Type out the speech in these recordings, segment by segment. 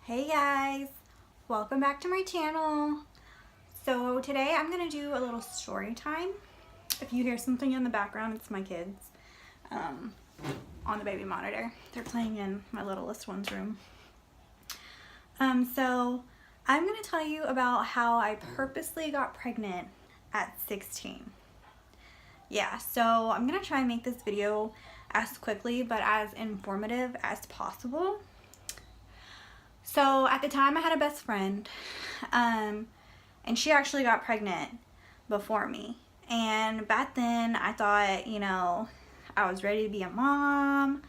Hey guys, welcome back to my channel. So today I'm gonna do a little story time. If you hear something in the background, it's my kids on the baby monitor. They're playing in my littlest one's room. So I'm gonna tell you about how I purposely got pregnant at 16. Yeah, so I'm gonna try and make this video as quickly but as informative as possible. So at the time I had a best friend, and she actually got pregnant before me. And back then I thought, I was ready to be a mom.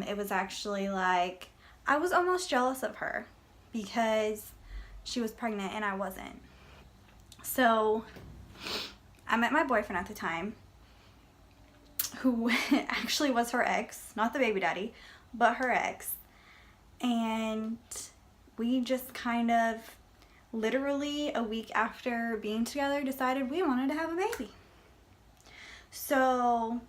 It was actually like, I was almost jealous of her because she was pregnant and I wasn't. So I met my boyfriend at the time, who actually was her ex, not the baby daddy, but her ex. And we just kind of literally a week after being together decided we wanted to have a baby. So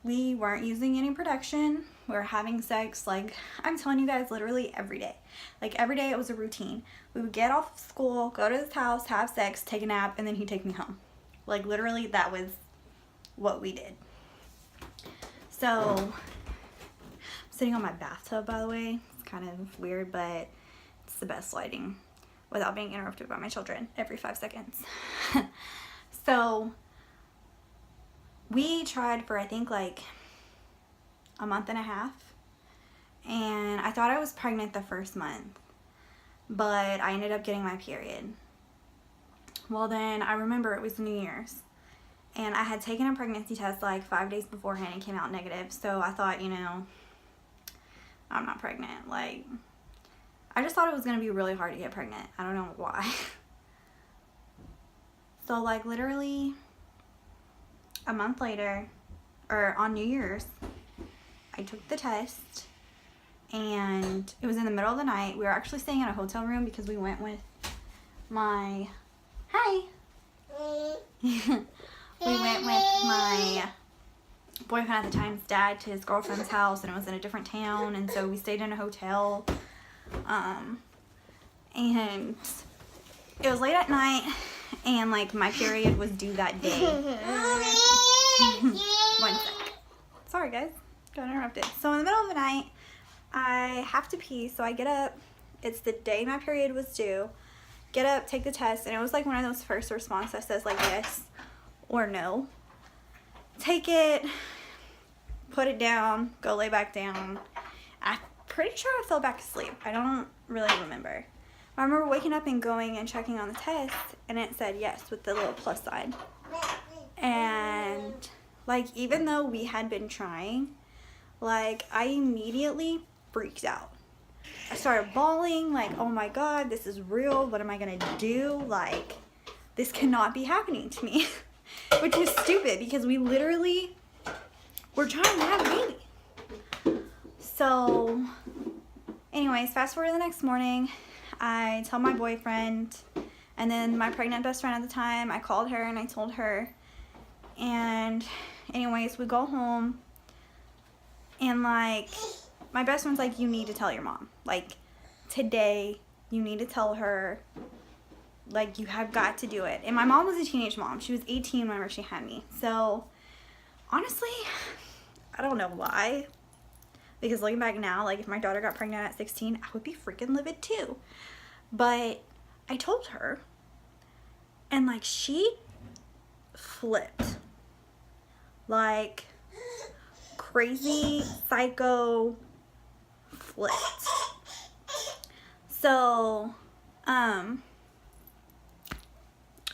we weren't using any protection. We were having sex, like I'm telling you guys, literally every day. Like every day it was a routine. We would get off of school, go to his house, have sex, take a nap, and then he'd take me home. Like literally that was what we did. So I'm sitting on my bathtub, by the way. Kind of weird, but it's the best lighting without being interrupted by my children every 5 seconds. So we tried for I think like a month and a half, and I thought I was pregnant the first month, but I ended up getting my period. Well, then I remember it was New Year's and I had taken a pregnancy test like 5 days beforehand and came out negative. So I thought, I'm not pregnant. Like, I just thought it was going to be really hard to get pregnant. I don't know why. So, like, literally a month later, or on New Year's, I took the test, and it was in the middle of the night. We were actually staying in a hotel room because we went with my... Hi! We went with my boyfriend at the time's dad to his girlfriend's house, and it was in a different town, and so we stayed in a hotel, and it was late at night, and like my period was due that day. 1 sec. Sorry guys, got interrupted. So in the middle of the night I have to pee, so I get up. It's the day my period was due. Get up, take the test, and it was like one of those first response that says like yes or no. Take it, put it down, go lay back down. I'm pretty sure I fell back asleep. I don't really remember. I remember waking up and going and checking on the test, and it said yes with the little plus sign. And like, even though we had been trying, like I immediately freaked out. I started bawling like, oh my God, this is real. What am I gonna do? Like, this cannot be happening to me. Which is stupid because we literally were trying to have a baby. So anyways, fast forward to the next morning, I tell my boyfriend, and then my pregnant best friend at the time, I called her and I told her. And anyways, we go home, and like my best friend's like, you need to tell your mom. Like, today you need to tell her. Like, you have got to do it. And my mom was a teenage mom. She was 18 whenever she had me. So, honestly, I don't know why. Because looking back now, like, if my daughter got pregnant at 16, I would be freaking livid too. But I told her. And, like, she flipped. Like, crazy, psycho flipped. So,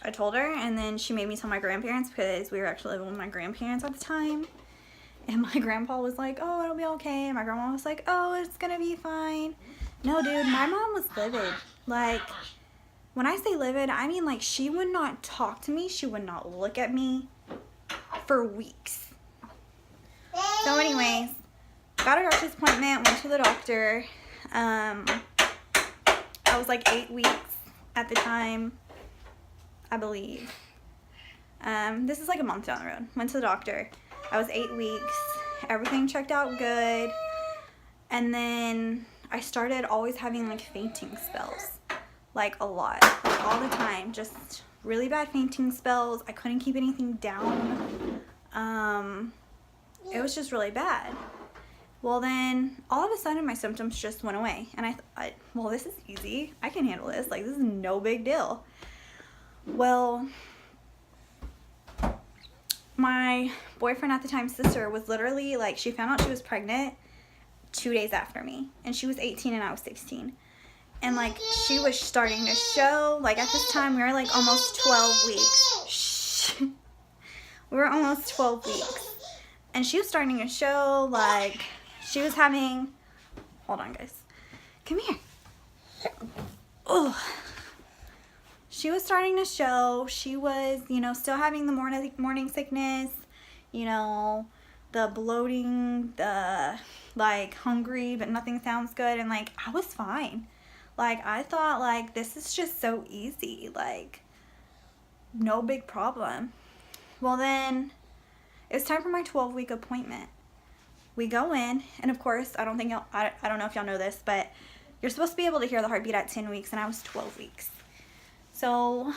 I told her, and then she made me tell my grandparents because we were actually living with my grandparents at the time. And my grandpa was like, oh, it'll be okay. And my grandma was like, oh, it's gonna be fine. No, dude, my mom was livid. Like, when I say livid, I mean like she would not talk to me. She would not look at me for weeks. So anyways, got a doctor's appointment, went to the doctor. I was like 8 weeks at the time, I believe. This is like a month down the road. Went to the doctor. I was 8 weeks. Everything checked out good. And then I started always having like fainting spells, like a lot, like all the time, just really bad fainting spells. I couldn't keep anything down. It was just really bad. Well, then all of a sudden my symptoms just went away, and I thought, well, this is easy. I can handle this. Like, this is no big deal. Well, my boyfriend at the time's sister was literally like, she found out she was pregnant 2 days after me, and she was 18 and I was 16. And like, she was starting to show, like at this time we were like almost 12 weeks. Shh. We were almost 12 weeks. And she was starting to show, like, she was having, hold on guys, come here. Oh. She was starting to show, she was, you know, still having the morning sickness, you know, the bloating, the like hungry but nothing sounds good, and like I was fine. Like, I thought, like, this is just so easy, like no big problem. Well, then it was time for my 12-week appointment. We go in, and of course, I don't know if y'all know this, but you're supposed to be able to hear the heartbeat at 10 weeks, and I was 12 weeks. So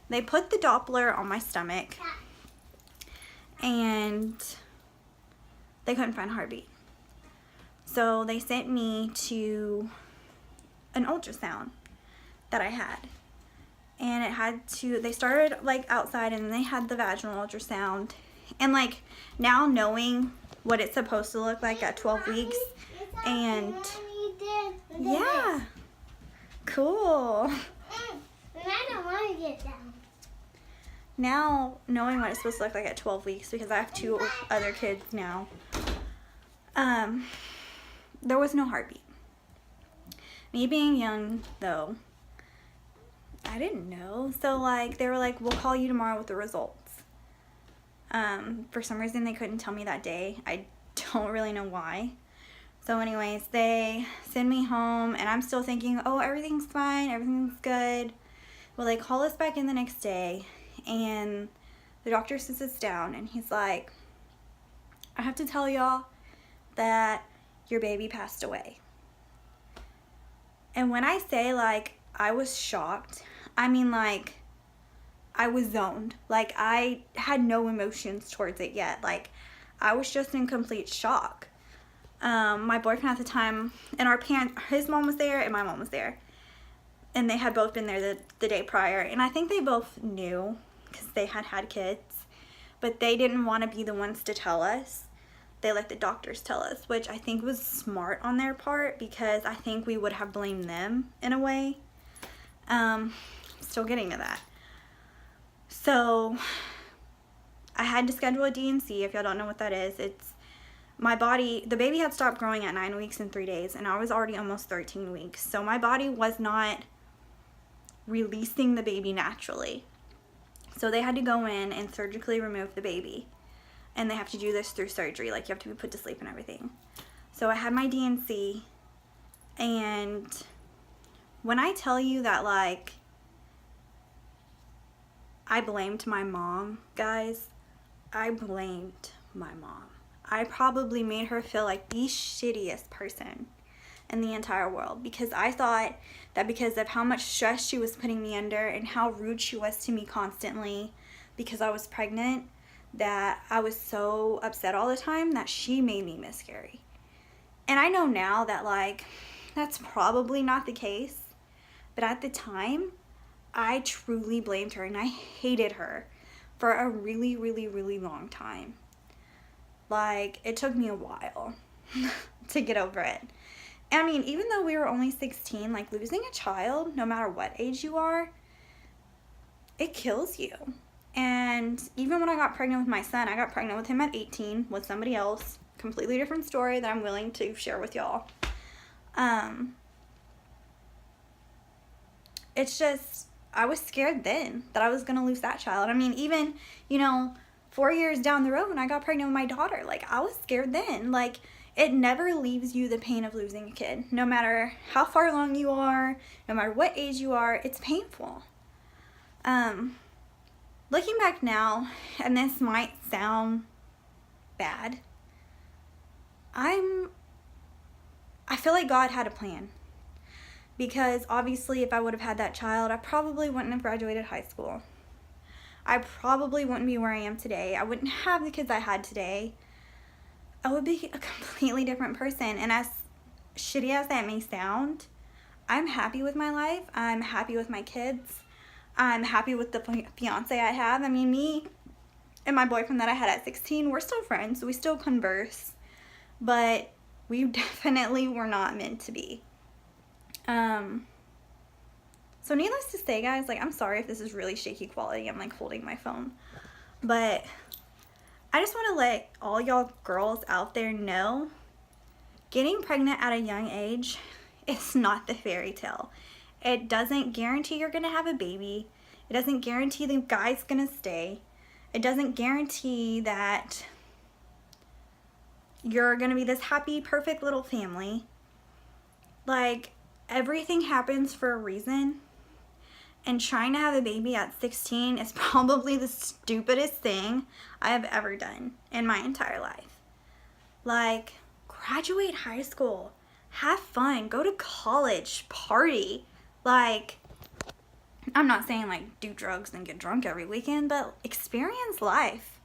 they put the Doppler on my stomach, and they couldn't find a heartbeat. So they sent me to an ultrasound that I had. And it had to, they started like outside, and then they had the vaginal ultrasound. And like, now knowing what it's supposed to look like at 12 weeks, and yeah, cool. I don't want to get down. Now knowing what it's supposed to look like at 12 weeks, because I have 2 other kids now, there was no heartbeat. Me being young though, I didn't know. So like, they were like, we'll call you tomorrow with the results. For some reason they couldn't tell me that day. I don't really know why. So anyways, they send me home, and I'm still thinking, oh, everything's fine, everything's good. Well, they call us back in the next day, and the doctor sits us down, and he's like, I have to tell y'all that your baby passed away. And when I say, like, I was shocked, I mean, like, I was zoned. Like, I had no emotions towards it yet. Like, I was just in complete shock. My boyfriend at the time, and our parents, his mom was there and my mom was there. And they had both been there the day prior. And I think they both knew, because they had kids. But they didn't want to be the ones to tell us. They let the doctors tell us, which I think was smart on their part, because I think we would have blamed them in a way. Still getting to that. So I had to schedule a D&C. If y'all don't know what that is, it's my body, the baby had stopped growing at 9 weeks and 3 days, and I was already almost 13 weeks. So my body was not releasing the baby naturally. So they had to go in and surgically remove the baby. And they have to do this through surgery. Like, you have to be put to sleep and everything. So I had my D&C, and when I tell you that, like, I blamed my mom, guys, I blamed my mom. I probably made her feel like the shittiest person in the entire world, because I thought that because of how much stress she was putting me under and how rude she was to me constantly because I was pregnant, that I was so upset all the time that she made me miscarry. And I know now that, like, that's probably not the case, but at the time, I truly blamed her, and I hated her for a really, really, really long time. Like, it took me a while to get over it. I mean, even though we were only 16, like, losing a child, no matter what age you are, it kills you. And even when I got pregnant with my son, I got pregnant with him at 18 with somebody else. Completely different story that I'm willing to share with y'all. It's just, I was scared then that I was going to lose that child. I mean, even, you know, 4 years down the road when I got pregnant with my daughter, like, I was scared then. Like, it never leaves you the pain of losing a kid. No matter how far along you are, no matter what age you are, it's painful. Looking back now, and this might sound bad, I'm I feel like God had a plan. Because obviously if I would have had that child, I probably wouldn't have graduated high school. I probably wouldn't be where I am today. I wouldn't have the kids I had today. I would be a completely different person. And as shitty as that may sound, I'm happy with my life. I'm happy with my kids. I'm happy with the fiance I have. I mean, me and my boyfriend that I had at 16, we're still friends. We still converse. But we definitely were not meant to be. So needless to say, guys, like, I'm sorry if this is really shaky quality. I'm, like, holding my phone. But I just want to let all y'all girls out there know, getting pregnant at a young age is not the fairy tale. It doesn't guarantee you're going to have a baby. It doesn't guarantee the guy's going to stay. It doesn't guarantee that you're going to be this happy, perfect little family. Like, everything happens for a reason. And trying to have a baby at 16 is probably the stupidest thing I have ever done in my entire life. Like, graduate high school, have fun, go to college, party. Like, I'm not saying, like, do drugs and get drunk every weekend, but experience life.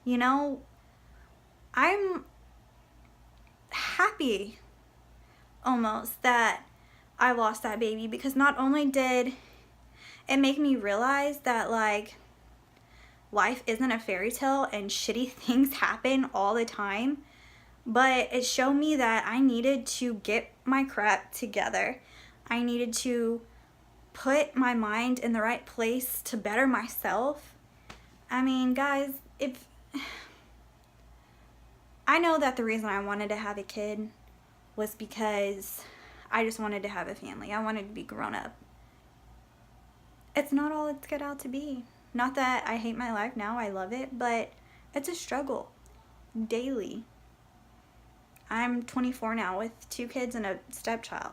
You know, I'm happy almost that I lost that baby, because not only did it make me realize that, like, life isn't a fairy tale and shitty things happen all the time, but it showed me that I needed to get my crap together. I needed to put my mind in the right place to better myself. I mean, guys, I know that the reason I wanted to have a kid was because I just wanted to have a family. I wanted to be grown up. It's not all it's cut out to be. Not that I hate my life now, I love it, but it's a struggle daily. I'm 24 now with 2 kids and a stepchild.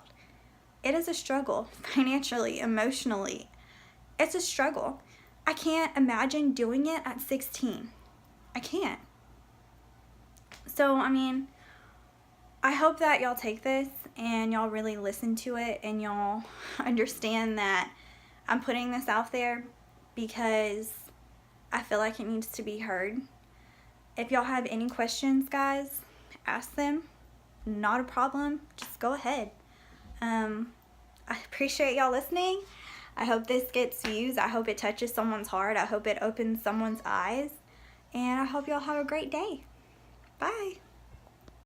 It is a struggle, financially, emotionally. It's a struggle. I can't imagine doing it at 16. I can't. So, I mean, I hope that y'all take this and y'all really listen to it and y'all understand that I'm putting this out there because I feel like it needs to be heard. If y'all have any questions, guys, ask them. Not a problem. Just go ahead. I appreciate y'all listening. I hope this gets views. I hope it touches someone's heart. I hope it opens someone's eyes. And I hope y'all have a great day. Bye.